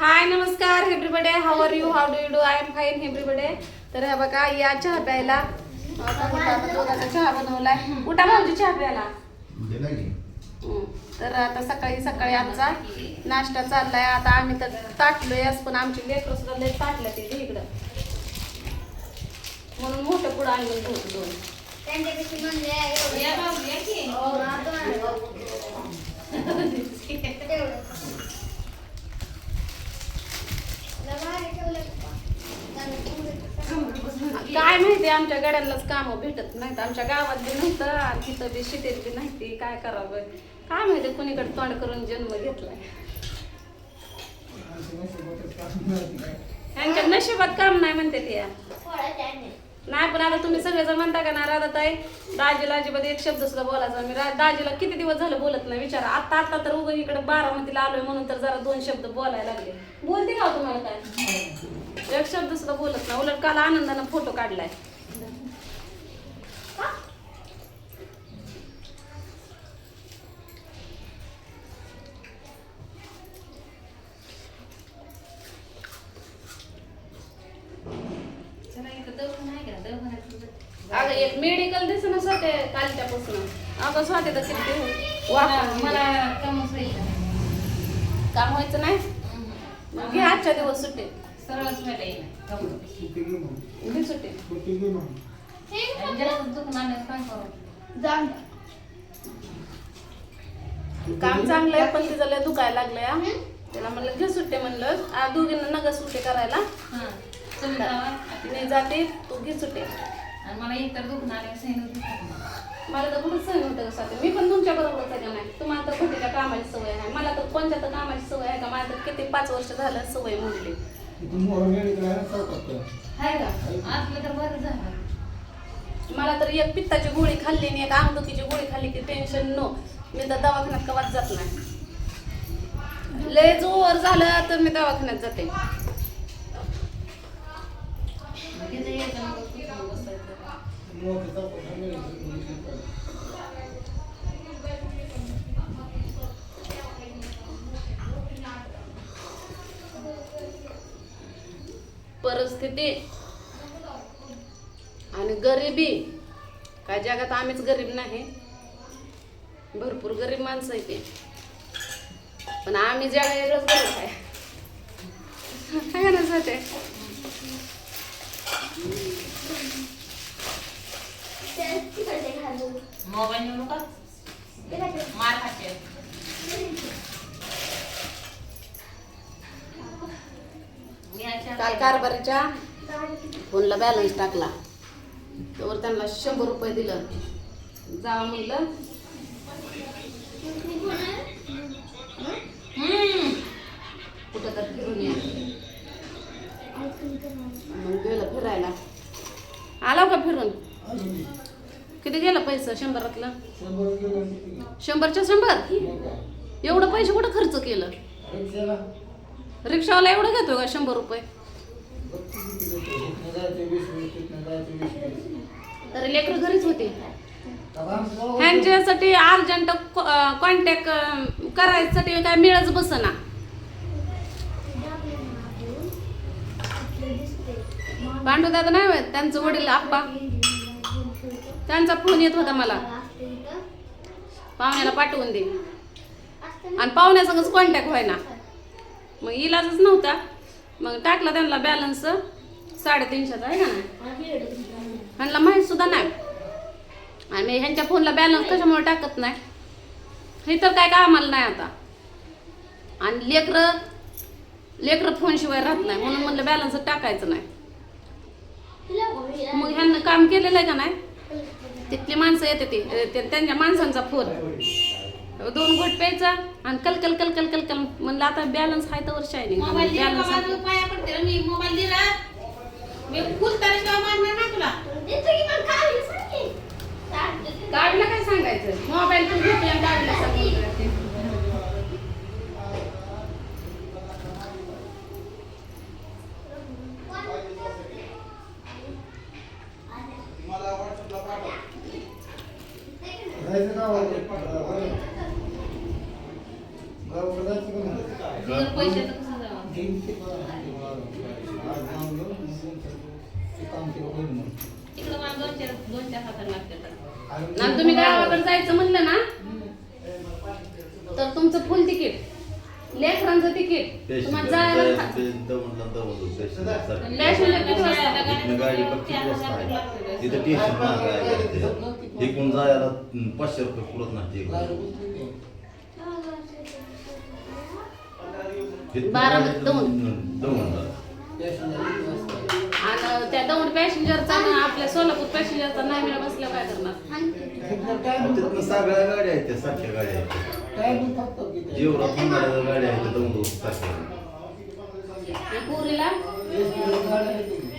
हाय नमस्कार everybody, how are you, how do you do? I am fine everybody. तर हे बघा या चहा प्यायला दुधाचा चहा बनवलाय. उठा भाऊजी चहा प्यायला. तर आता सकाळी सकाळी आमचा नाश्ता चाललाय. आता आम्ही तर ताटलोय पण आमची लेकरं सुद्धा लय ताटलं ते इकडं, म्हणून मोठं पुढं आणून ठेवतो दोन. काय माहिती आमच्या गाड्यांनाच काम भेटत नाहीत. आमच्या गावात बी नव्हतं आणि तिथं बी शिटेल बी नाही. काय करावं काय माहिती, कुणीकडे तोंड करून जन्म घेतलाय. यांच्या नशिबात काम नाही म्हणते ते. नाही पण आता तुम्ही सगळेजण म्हणता का ना राधाताई दाजीला अजिबात एक शब्द सुद्धा बोलायचा. मी दाजीला किती दिवस झालं बोलत नाही. विचारा आता तर उगं इकडे बारामतीला आलोय म्हणून तर जरा दोन शब्द बोलायला लागले. बोलते का तुम्हाला काय? एक शब्द सुद्धा बोलत नाही. उलट काल आनंदानं फोटो काढलाय. अगं एक मेडिकल दिसणं स्वाते कालच्यापासून. अगं स्वाते तर किती मला काम व्हायचं नाही. घे आजच्या दिवस सुट्टी घे सुट्टी. काम चांगलं आहे पण तिचं लय दुखायला लागलंय. त्याला म्हणलं घे सुट्टी, म्हणलं दोघींना नका सुट्टी करायला. मी जाते तू घे सुट्टी. मला एक तर दुखणार मला तर कुठं सवय होतं कसं. मी पण तुमच्या बरोबरच आहे का नाही? तुम्हाला तर कुठेच्या कामाची सवय आहे, मला तर कोणत्या तर कामाची सवय आहे का? मला तर किती 5 वर्ष झालं सवय मोडली आहे का? असलं तर बरं झालं. मला तर एक पित्ताची गोळी खाल्ली आणि एक अंगदुखीची गोळी खाल्ली की टेन्शन नो. मी तर दवाखान्यात कवाच जात नाही. लय जोर झालं तर मी दवाखान्यात जाते. परिस्थिती आणि गरिबी काय जगात आम्हीच गरीब नाही, भरपूर गरीब माणसं आहे ते. पण आम्ही जगा वेगळंच गरीब आहे ना जाते. मोबाईल निवडू का मार खाते. काल कारभारीच्या फोनला बॅलन्स टाकला तर त्यांना 100 रुपये दिलं. जावा म्हणलं कुठं तर फिरून या. मग गेलं फिरायला. आला का फिरून? किती गेलं पैसा 100तलं? 100च्या 100? एवढं पैसे कुठं खर्च केलं? रिक्षावाला एवढं घेतो का 100 रुपये? तर लेकरं घरीच होते. ह्यांच्यासाठी अर्जंट कॉन्टॅक्ट करायसाठी काय मिळच बसना. पांडू दादा नाही होत त्यांचं वडील आप्पा, त्यांचा फोन येत होता मला पाहुण्याला पाठवून दे, आणि पाहुण्यासंगच कॉन्टॅक्ट व्हायना. मग इलाजच नव्हता. मग टाकला त्यांना बॅलन्स 350 आहे का नाही. ह्यांना माहीत सुद्धा नाही. आणि मी ह्यांच्या फोनला बॅलन्स कशामुळे टाकत नाही हे तर काय कामाला नाही आता. आणि लेकरं फोनशिवाय राहत नाही म्हणून म्हणलं बॅलन्स टाकायचं नाही. मग ह्यांना काम केलेलं आहे का नाही, तिथली माणसं येते ते त्यांच्या माणसांचा फोन 2 घोट प्यायचा आणि कलकल कलकल कलकल. म्हणलं आता बॅलन्स आहे तर शायनिंग पाया पडते. मी मोबाईल दिला मी फुल तारीख मारणार ना तुला. काढलं काय सांगायचं? मोबाईल तू घेतला काढला सांगायचं. पैशाचं कसं जावं? तिकडं मला 2-4 हाताला लागतात. आणि तुम्ही गावाकडे जायचं म्हणलं ना तर तुमचं फुल तिकीट, लेकरांचं तिकीट तुम्हाला जायला गाडी किती वाजता आहे तिथं टेन्शन मागायला एकूण जायला 500 रुपये पुरत नाही. बारामती आणि त्या दौंड पॅसेंजरचा ना आपल्या सोलापूर पॅसेंजरचा नाही मिळा बसल्या काय करणार. तिथनं सगळ्या गाड्या आहेत, त्या सारख्या गाड्या आहेत, जेवढा थांबणाऱ्या गाड्या आहेत दौंड सारख्या. पुरीला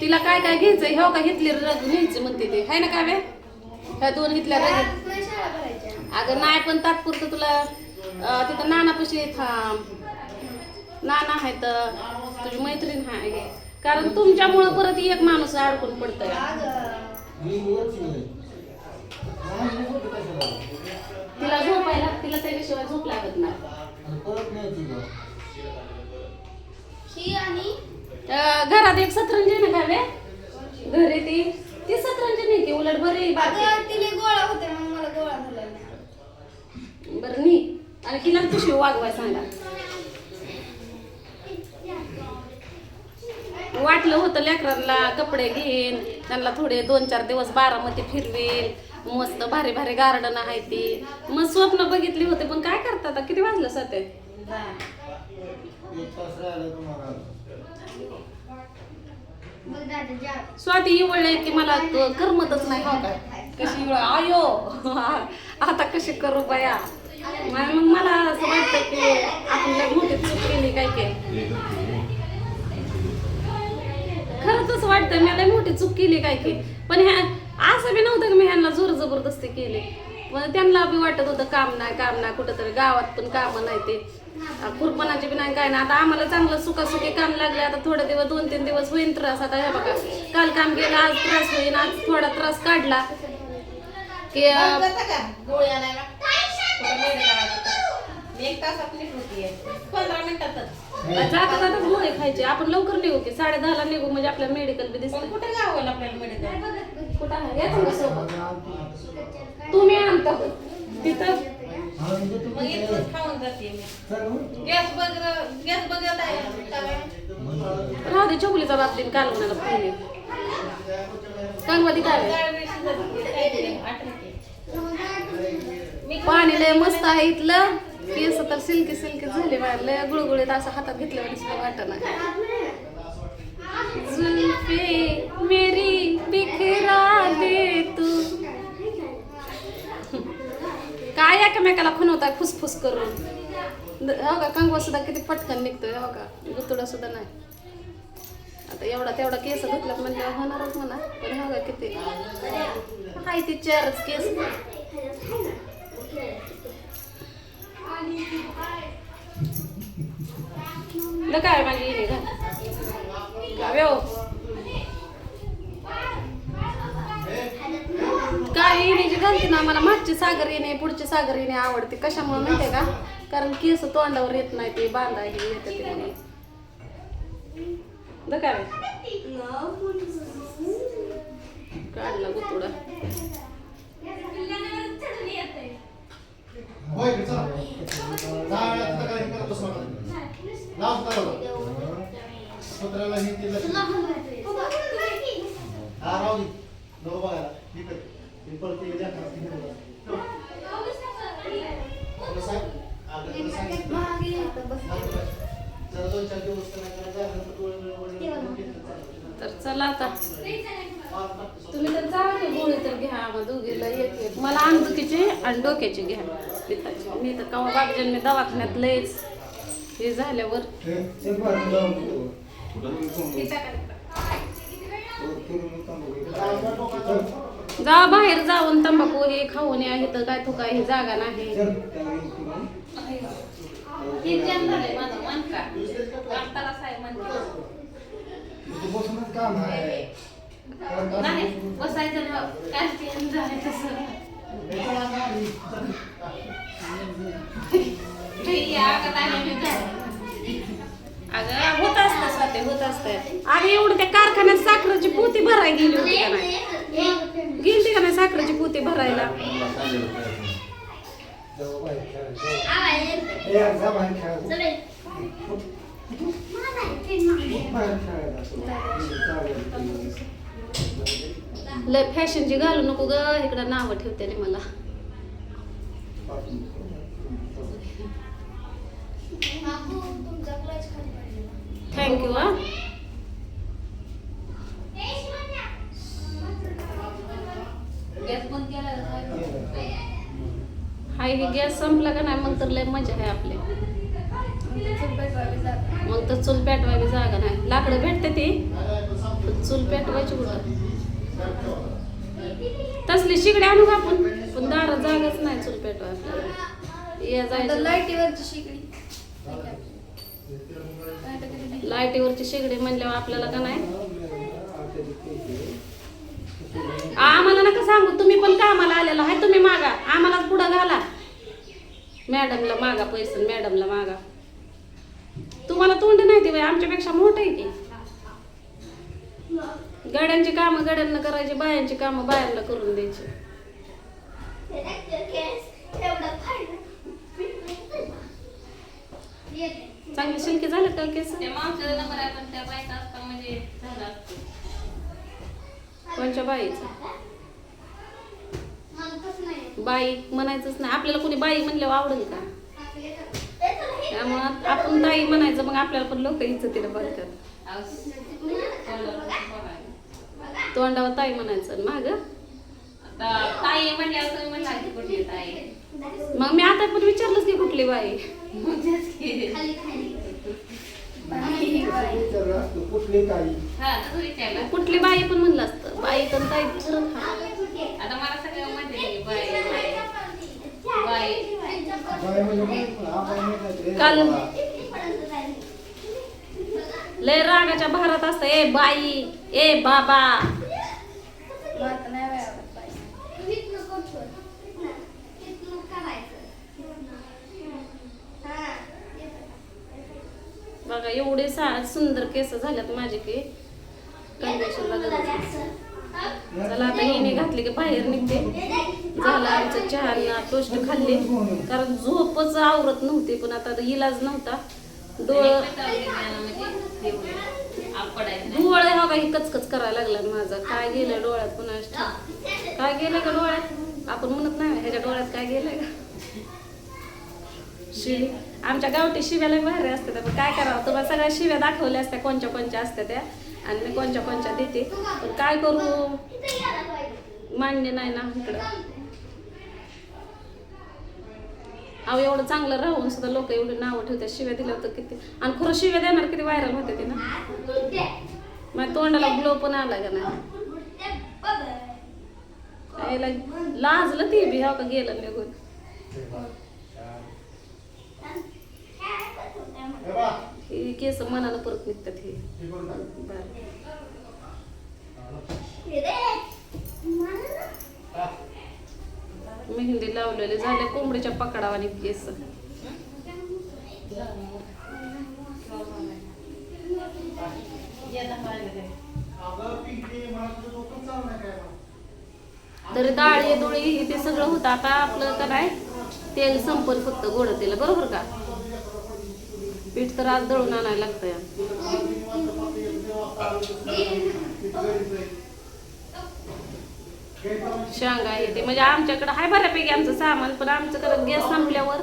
तिला काय काय घ्यायचं हो का घेतली रग घ्यायचं म्हणते ते आहे ना काय वे ह्या 2 घेतल्या रग. अगं नाही पण तात्पुरतं तुला तिथं नानापाशी थांब, नाना आहे तर तुझी मैत्रीण आहे, कारण तुमच्यामुळं परत एक माणूस अडकून पडतोय. तिला झोपायला तिला त्याच्याशिवाय झोप लागत नाही. घरात एक सतरंजी ना काय घरी ती सतरंजी नाही की उलट बरी गोळा होते मग मला गोळा झाला बरं नी आणि तिला कशी वागवाय सांगा. वाटलं होतं लेकरांना कपडे घेईन, त्यांना थोडे 2-4 दिवस बारामती फिरवेल, मस्त भारी भारी गार्डन आहे ती, मग स्वप्न बघितली होते. पण काय करता आता, किती वाजलं सते स्वाती इवळले की मला करमतच नाही. हो का कशी इवळ आयो आता कशी करू बाया. मग मला असं वाटतं की आपल्याला मोठी चूक केली काय की, खरंच असं वाटतं मी लय मोठी चूक केली काय की. पण ह्या असं बी नव्हतं की मी ह्यांना जोर जबरदस्ती केली. पण त्यांना बी वाटत होतं काम नाही कुठं तरी गावात पण कामं नाही ते खुरपणाचे बी नाही काय नाही. आता आम्हाला चांगलं सुखासुखी काम लागले. आता थोडे दिवस 2-3 दिवस होईन त्रास. आता हे बघा काल काम केलं, आज त्रास होईन, आज थोडा त्रास काढला की गोळी आणायला 1 तासात निघते 15 मिनिटातच जाता गोळे खायचे. आपण लवकर निघू की 10:30ला निघू म्हणजे आपल्याला मेडिकल बी दिसतं. कुठे जावं आपल्याला मेडिकल कुठं आहे याचं का सोबत तुम्ही आणता तिथं मग इथून खाऊन जाते मी. गॅस बघत आहे राहू दे. चोकलीचा बाबतीत कालवणाला पाहिजे कांगवादी काय पाणी लय मस्त आहे इथलं. केस तर सिल्की झाले लय गुळगुळीत असं हातात घेतल्यावर वाटत नाही. जुल्फे मेरी बिखरा दे तू. काय एकमेकाला खुनवताय फुसफुस करून. हो का कंगवा सुद्धा किती पटकन निघतोय. हो का गुतुडा सुद्धा नाही. आता एवढा तेवढा केस धुतल्यात म्हणजे होणारच म्हणा. पण हो का किती हाय ती 4च केस. काय माझी येणे गाव्यो काय येण्याची घालते ना. मला मागची सागर येणे पुढची सागर येणे आवडते. कशामुळे माहितीये का, कारण केस तोंडावर येत नाही ते बांधा हे येते ते म्हणून. काय काढला गुतुडा. तर चला आता तुम्ही तर जा गोळी तर घ्या. मग दोघीला एक मला अंगदुखीचे आणि डोक्याचे घ्या पित्ताचे. मी तर कवा बागजन मी दवाखान्यात लयच हे झाल्यावर जा बाहेर जाऊन तंबाखू हे खाऊन या. इथं काय थुका ही जागा नाही. माझं मन का नाही बसायचं काय झालं तसं अगं होत असतं स्वाती, होत असतं. अगं एवढं त्या कारखान्यात साखरेची पोती भरायला गेली होती का नाही? गेली का नाही साखरेची पोती भरायला? लय फॅशनची घालू नको ग, इकडं नावं ठेवते रे मला. थँक्यू हा. गॅस बंद केला हाय हे गॅस संपला का नाही मग तर लय मजा आहे आपली. मग तर चूल पेटवायची जागा नाही. लाकडं भेटते ती पण चूल पेटवायची कुठं. तसली शिगडी आणू का आपण, पण दारात जागाच नाही चूल पेटवाय आपल्याला. या जायचं लाईटीवरची शिकडी. लाईटीवरची शेगडी म्हणल्यावर आपल्याला का नाही. आम्हाला नका सांगू, तुम्ही पण कामाला आलेला आहे. तुम्ही मागा, आम्हालाच पुढं घाला. मॅडमला मागा पैसे, मॅडमला मागा. तुम्हाला तोंड नाही ते बाई, आमच्यापेक्षा मोठं आहे की. गाड्यांची कामं गाड्यांना करायची, बायांची कामं बायांना करून द्यायची. चांगली शिल्की झालं का केस? त्या मावशीचा नंबर आहे पण त्या बायका असता म्हणजे झालं असतं. कोणच्या बाईचं? बाई म्हणायचंच नाही आपल्याला. कोणी बाई म्हणल्यावर आवडेल का? त्यामुळं आपण ताई म्हणायचं, मग आपल्याला पण लोक इज्जतीला बघतात. तोंडावर ताई म्हणायचं. माग ताई म्हणल्यावर तुम्ही म्हणला की कुठली ताई? मग मी आता पण विचारलंच की कुठली बाई. हा तू विचारला. कुठली बाई पण म्हणलं असतं. बाई तर ताई फरक हा. आता मला सगळं माहिती आहे बाई बाई बाई. काल लय रागाच्या भारात असतं. ए बाई, ए बाबा. बघा एवढे सुंदर केस झाल्यात माझे की कंडिशनला गरज नाही. चला आता हिने घातली की बाहेर निघते. झालं आमचं चहा टोस्ट खाल्ले, कारण झोपच आवरत नव्हती. पण आता इलाज नव्हता. डोळं डोळे हा काही कचकच करायला लागला माझा. काय गेलं डोळ्यात पुन्हा? काय गेलं का डोळ्यात? आपण म्हणत नाही ह्याच्या डोळ्यात काय गेलंय का. शिवी आमच्या गावठी शिव्याला बाहेर असते. पण काय करावं, तुम्हाला सगळ्या शिव्या दाखवल्या असत्या कोणच्या कोणच्या असत्या त्या, आणि मी कोणच्या कोणच्या देते. पण काय करू, मान्य नाही ना इकडं. अहो एवढं चांगलं राहून सुद्धा लोक एवढी नावं ठेवतात. शिव्या दिल्या होतं किती, आणि खरं शिव्या देणार किती व्हायरल होते ते ना. मग तोंडाला ग्लो पण आला का नाही. लाजलं ती बी हा का गेलं निघून. ही केस मनानं परत निघतात हे. मेहंदी लावलेले झाले कोंबडीच्या पकडावानी केस. तरी डाळी डोळी ते सगळं होतं. आता आपलं का नाही तेल संपल फक्त गोड तेल, बरोबर का. पीठ तर आज दळून आणायला लागतंय. शेंगा आहे ते म्हणजे आमच्याकडं आहे बऱ्यापैकी आमचं सामान. पण आमच्याकडं गॅस संपल्यावर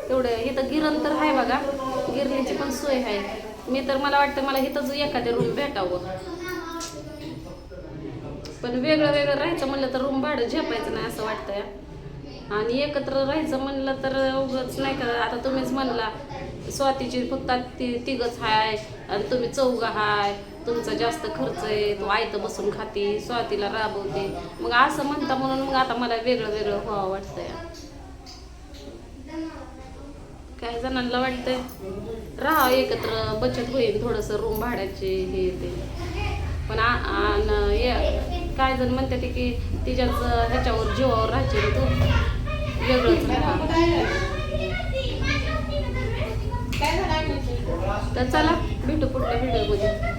तेवढं इथं गिरण तर आहे बघा, गिरणीची पण सोय आहे. मी तर मला वाटतं मला इथंच एखाद्या रूम भेटावं. पण वेगळं वेगळं राहायचं म्हणलं तर रूम भाडं झेपायचं नाही असं वाटतंय. आणि एकत्र राहायचं म्हणलं तर उगाच नाही का. आता तुम्हीच म्हणला स्वातीची फक्त तिघच हाय आणि तुम्ही चौघं हाय, तुमचा जास्त खर्च आहे, तू आयतं बसून खाती, स्वातीला राबवते. मग असं म्हणता म्हणून मग आता मला वेगळं वेगळं व्हावं वाटतंय. काही जणांना वाटतंय राहा एकत्र, बचत होईल थोडंसं रूम भाड्याचे हे ते. पण काय जण म्हणतात की तिच्याच ह्याच्यावर जीवावर राहायची तू वेगळंच राहा. तर चला भेटू पुढल्या व्हिडिओमध्ये.